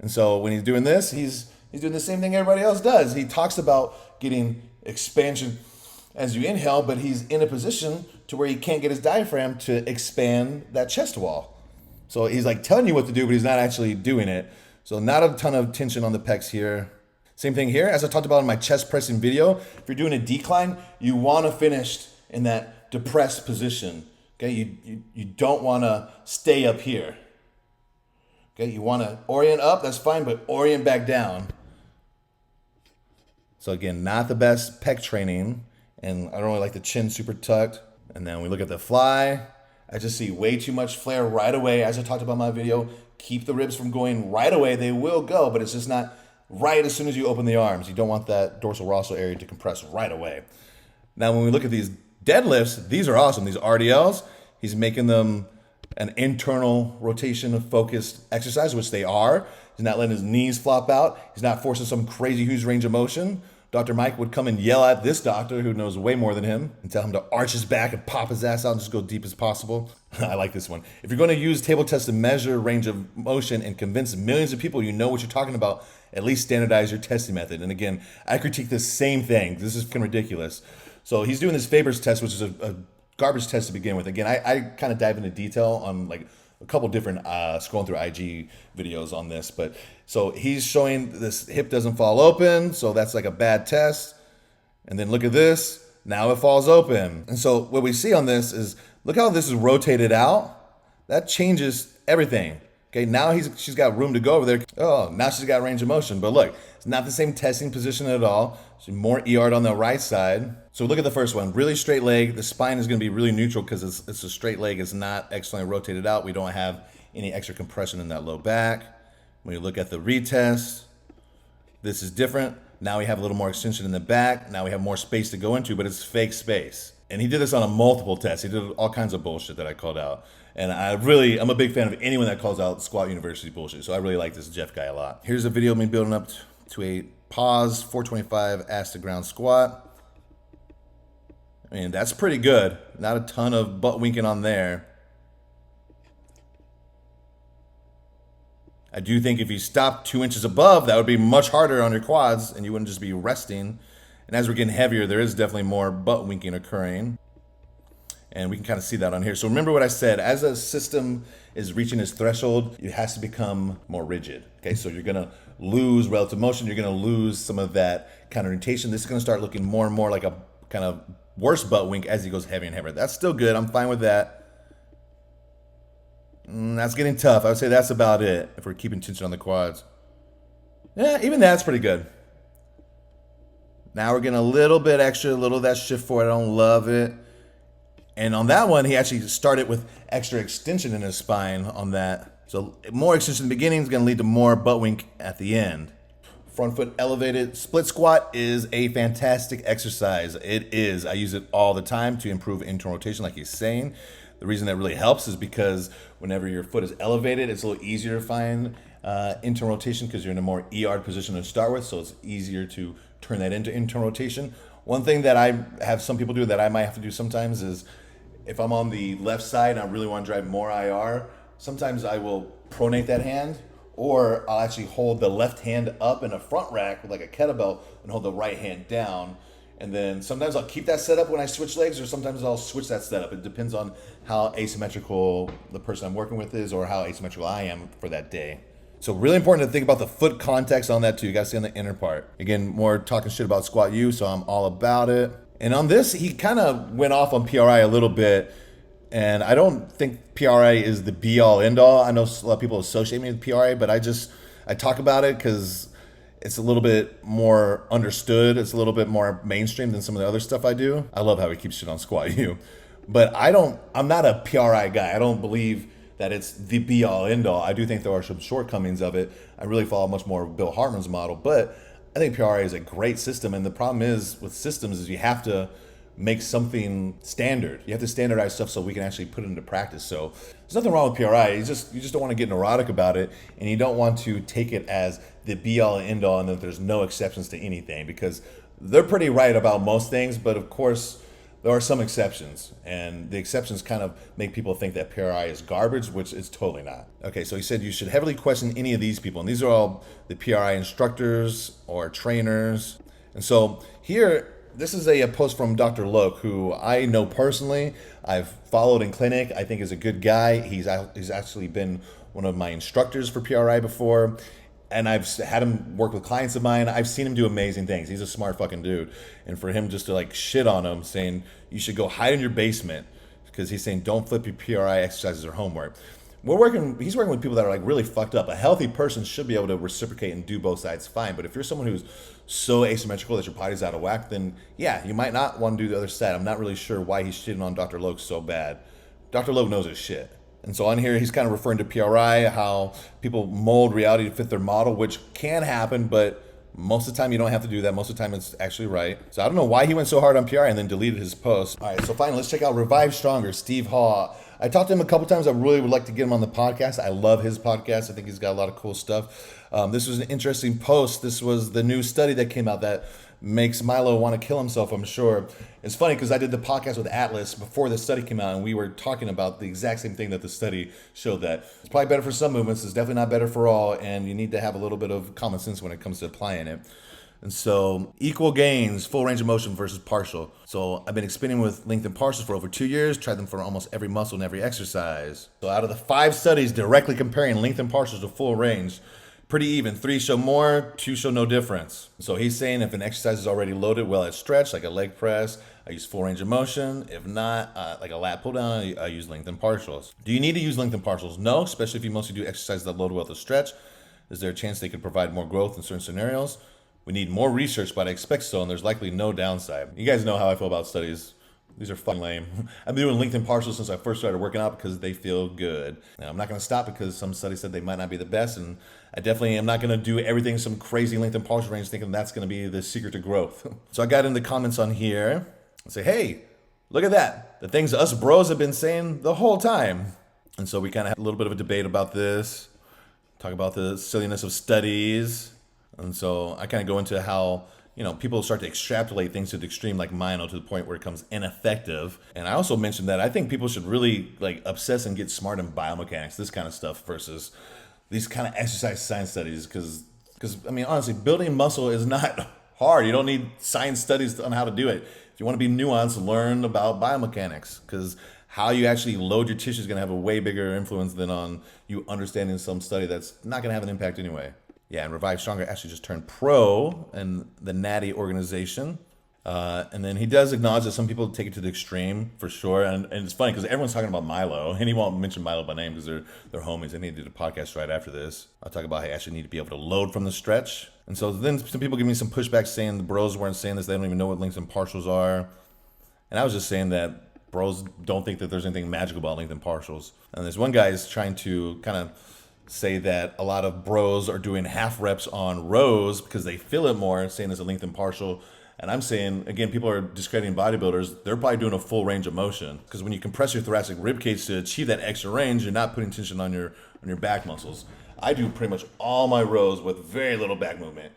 And so when he's doing this, he's doing the same thing everybody else does. He talks about getting expansion as you inhale, but he's in a position to where he can't get his diaphragm to expand that chest wall. So he's like telling you what to do, but he's not actually doing it. So not a ton of tension on the pecs here. Same thing here. As I talked about in my chest pressing video, if you're doing a decline, you want to finish in that depressed position. Okay, you don't want to stay up here. Okay, you want to orient up, that's fine, but orient back down. So again, not the best pec training, and I don't really like the chin super tucked. And then we look at the fly. I just see way too much flare right away. As I talked about in my video, keep the ribs from going right away. They will go, but it's just not right as soon as you open the arms. You don't want that dorsal rostral area to compress right away. Now, when we look at these deadlifts, these are awesome. These RDLs, he's making them an internal rotation focused exercise, which they are. He's not letting his knees flop out. He's not forcing some crazy huge range of motion. Dr. Mike would come and yell at this doctor who knows way more than him and tell him to arch his back and pop his ass out and just go deep as possible. I like this one. If you're going to use table tests to measure range of motion and convince millions of people you know what you're talking about, at least standardize your testing method. And again, I critique the same thing. This is kind of ridiculous. So he's doing this Faber's test, which is a garbage test to begin with. Again, I kind of dive into detail on like a couple different scrolling through IG videos on this. But so he's showing this hip doesn't fall open. So that's like a bad test. And then look at this. Now it falls open. And so what we see on this is, look how this is rotated out. That changes everything. Okay, now she's got room to go over there. Oh, now she's got range of motion. But look, it's not the same testing position at all. She's more ER'd on the right side. So look at the first one. Really straight leg. The spine is going to be really neutral because it's a straight leg. It's not excellently rotated out. We don't have any extra compression in that low back. When you look at the retest, this is different. Now we have a little more extension in the back. Now we have more space to go into, but it's fake space. And he did this on a multiple test. He did all kinds of bullshit that I called out. And I'm a big fan of anyone that calls out Squat University bullshit. So I really like this Jeff guy a lot. Here's a video of me building up to a pause 425 ass to ground squat. I mean, that's pretty good. Not a ton of butt winking on there. I do think if you stopped 2 inches above, that would be much harder on your quads and you wouldn't just be resting. And as we're getting heavier, there is definitely more butt winking occurring. And we can kind of see that on here. So remember what I said, as a system is reaching its threshold, it has to become more rigid. Okay, so you're gonna lose relative motion, you're gonna lose some of that counter rotation. This is gonna start looking more and more like a kind of worse butt wink as he goes heavier and heavier. That's still good, I'm fine with that. That's getting tough. I would say that's about it if we're keeping tension on the quads. Yeah, even that's pretty good. Now we're getting a little bit extra, a little of that shift forward. I don't love it. And on that one, he actually started with extra extension in his spine on that. So more extension in the beginning is going to lead to more butt wink at the end. Front foot elevated split squat is a fantastic exercise. It is. I use it all the time to improve internal rotation, like he's saying. The reason that really helps is because whenever your foot is elevated, it's a little easier to find internal rotation because you're in a more ER'd position to start with. So it's easier to turn that into internal rotation. One thing that I have some people do that I might have to do sometimes is if I'm on the left side and I really want to drive more IR, sometimes I will pronate that hand, or I'll actually hold the left hand up in a front rack with like a kettlebell and hold the right hand down. And then sometimes I'll keep that setup when I switch legs, or sometimes I'll switch that setup. It depends on how asymmetrical the person I'm working with is or how asymmetrical I am for that day. So really important to think about the foot context on that too. You got to see on the inner part. Again, more talking shit about squat U, so I'm all about it. And on this, he kind of went off on PRI a little bit. And I don't think PRI is the be-all, end-all. I know a lot of people associate me with PRI, but I talk about it because it's a little bit more understood. It's a little bit more mainstream than some of the other stuff I do. I love how he keeps shit on Squat U. But I'm not a PRI guy. I don't believe that it's the be-all, end-all. I do think there are some shortcomings of it. I really follow much more Bill Hartman's model. But I think PRI is a great system. And the problem is with systems is you have to make something standard. You have to standardize stuff so we can actually put it into practice. So there's nothing wrong with PRI. You just don't want to get neurotic about it, and you don't want to take it as the be all and end all and that there's no exceptions to anything, because they're pretty right about most things, but of course, there are some exceptions, and the exceptions kind of make people think that PRI is garbage, which it's totally not. Okay, so he said you should heavily question any of these people, and these are all the PRI instructors or trainers. And so here, this is a post from Dr. Loke, who I know personally. I've followed in clinic. I think is a good guy. He's actually been one of my instructors for PRI before. And I've had him work with clients of mine. I've seen him do amazing things. He's a smart fucking dude. And for him just to like shit on him, saying you should go hide in your basement, because he's saying don't flip your PRI exercises or homework. He's working with people that are like really fucked up. A healthy person should be able to reciprocate and do both sides fine. But if you're someone who's so asymmetrical that your body's out of whack, then yeah, you might not want to do the other side. I'm not really sure why he's shitting on Dr. Loke so bad. Dr. Loke knows his shit. And so on here, he's kind of referring to PRI, how people mold reality to fit their model, which can happen, but most of the time you don't have to do that. Most of the time it's actually right. So I don't know why he went so hard on PRI and then deleted his post. All right, so finally, let's check out Revive Stronger, Steve Haw. I talked to him a couple times. I really would like to get him on the podcast. I love his podcast. I think he's got a lot of cool stuff. This was an interesting post. This was the new study that came out that makes Milo want to kill himself, I'm sure. It's funny because I did the podcast with Atlas before the study came out, and we were talking about the exact same thing that the study showed, that it's probably better for some movements. It's definitely not better for all, and you need to have a little bit of common sense when it comes to applying it. And so equal gains, full range of motion versus partial. So I've been experimenting with length and partials for over 2 years, tried them for almost every muscle and every exercise. So out of the 5 studies directly comparing length and partials to full range, pretty even. 3 show more, 2 show no difference. So he's saying if an exercise is already loaded well at stretch, like a leg press, I use full range of motion. If not, like a lat pull down, I use length and partials. Do you need to use length and partials? No, especially if you mostly do exercises that load well at stretch. Is there a chance they could provide more growth in certain scenarios? We need more research, but I expect so, and there's likely no downside. You guys know how I feel about studies. These are fucking lame. I've been doing length and partials since I first started working out because they feel good. Now, I'm not going to stop because some studies said they might not be the best, and I definitely am not going to do everything some crazy length and partial range thinking that's going to be the secret to growth. So I got in the comments on here and say, hey, look at that. The things us bros have been saying the whole time. And so we kind of had a little bit of a debate about this, talk about the silliness of studies. And so I kind of go into how, people start to extrapolate things to the extreme like Mino to the point where it becomes ineffective. And I also mentioned that I think people should really obsess and get smart in biomechanics, this kind of stuff, versus these kind of exercise science studies. Because honestly, building muscle is not hard. You don't need science studies on how to do it. If you want to be nuanced, learn about biomechanics, because how you actually load your tissue is going to have a way bigger influence than on you understanding some study that's not going to have an impact anyway. Yeah, and Revive Stronger actually just turned pro in the Natty organization. And then he does acknowledge that some people take it to the extreme, for sure. And it's funny because everyone's talking about Milo, and he won't mention Milo by name because they're homies, and he did a podcast right after this. I'll talk about how you actually need to be able to load from the stretch. And so then some people give me some pushback saying the bros weren't saying this. They don't even know what lengths and partials are. And I was just saying that bros don't think that there's anything magical about length and partials. And this one guy is trying to kind of say that a lot of bros are doing half reps on rows because they feel it more, saying it's a length and partial. And I'm saying, again, people are discrediting bodybuilders. They're probably doing a full range of motion, because when you compress your thoracic rib cage to achieve that extra range, you're not putting tension on your back muscles. I do pretty much all my rows with very little back movement.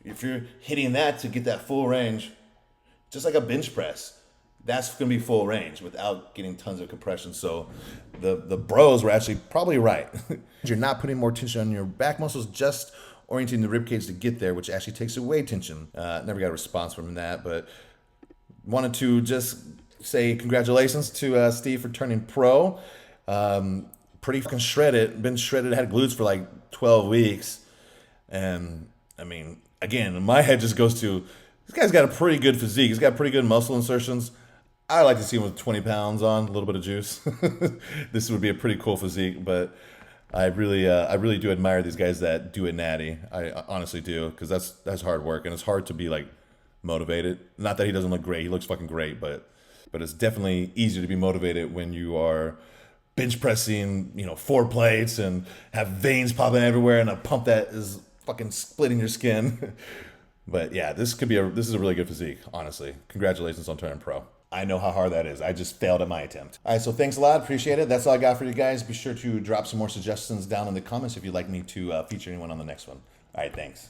If you're hitting that to get that full range, just like a bench press, that's going to be full range without getting tons of compression. So the bros were actually probably right. You're not putting more tension on your back muscles, just orienting the rib cage to get there, which actually takes away tension. Never got a response from that, but wanted to just say congratulations to Steve for turning pro. Pretty fucking shredded. Been shredded, had glutes for like 12 weeks. And again, my head just goes to, this guy's got a pretty good physique. He's got pretty good muscle insertions. I like to see him with 20 pounds on, a little bit of juice. This would be a pretty cool physique, but I really do admire these guys that do it natty. I honestly do, because that's hard work, and it's hard to be motivated. Not that he doesn't look great; he looks fucking great, but it's definitely easier to be motivated when you are bench pressing, 4 plates and have veins popping everywhere and a pump that is fucking splitting your skin. But yeah, this is a really good physique, honestly. Congratulations on turning pro. I know how hard that is. I just failed at my attempt. All right, so thanks a lot. Appreciate it. That's all I got for you guys. Be sure to drop some more suggestions down in the comments if you'd like me to feature anyone on the next one. All right, thanks.